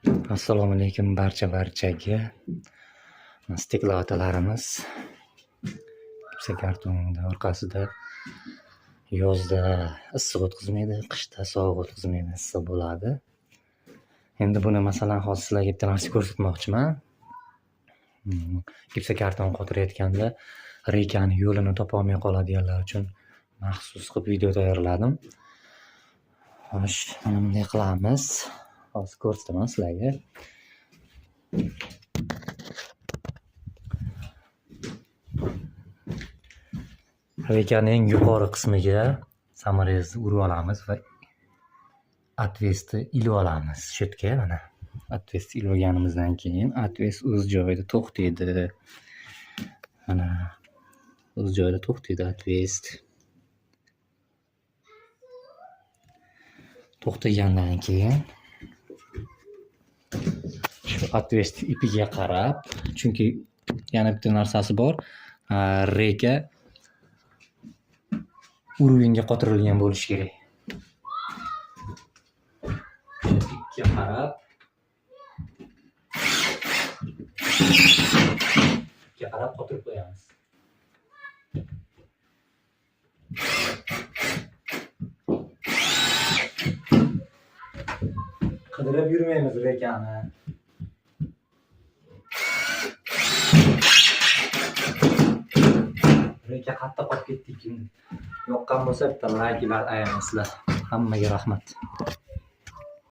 Assalomu alaykum barchaga. Steklotalarimiz gipsa kartonda orqasida yozda issiq o'tkazmaydi, qishda sovuq o'tkazmaydi, issiq bo'ladi. Endi buni masalan hozir sizlarga bitta narsa ko'rsatmoqchiman. Gipsa karton qotirayotganda rekaning yo'lini topa olmay qoladiganlar uchun maxsus qilib video tayyorladim. Xo'sh, mana bunday qilamiz. Hozir ko'rsataman sizlarga. Rekaning yuqori qismiga samorezni urib olamiz va atvesni ilib olamiz. Shetga mana atvesni ilib olganimizdan keyin atvest o'z joyida to'xtaydi. Mana o'z joyida to'xtaydi atvest. To'xtagandan keyin shu atvest ipiga qarab, chunki yana bitta narsasi bor. Reka uruvinga qotirilgan bo'lishi kerak. Ipga qarab qotirib qo'yamiz. Qidirib yurmaymiz rekani. Reka qattiq qolib ketdi ekan. Yoqqan bo'lsa bitta like ayamaysizlar. Hammaga rahmat.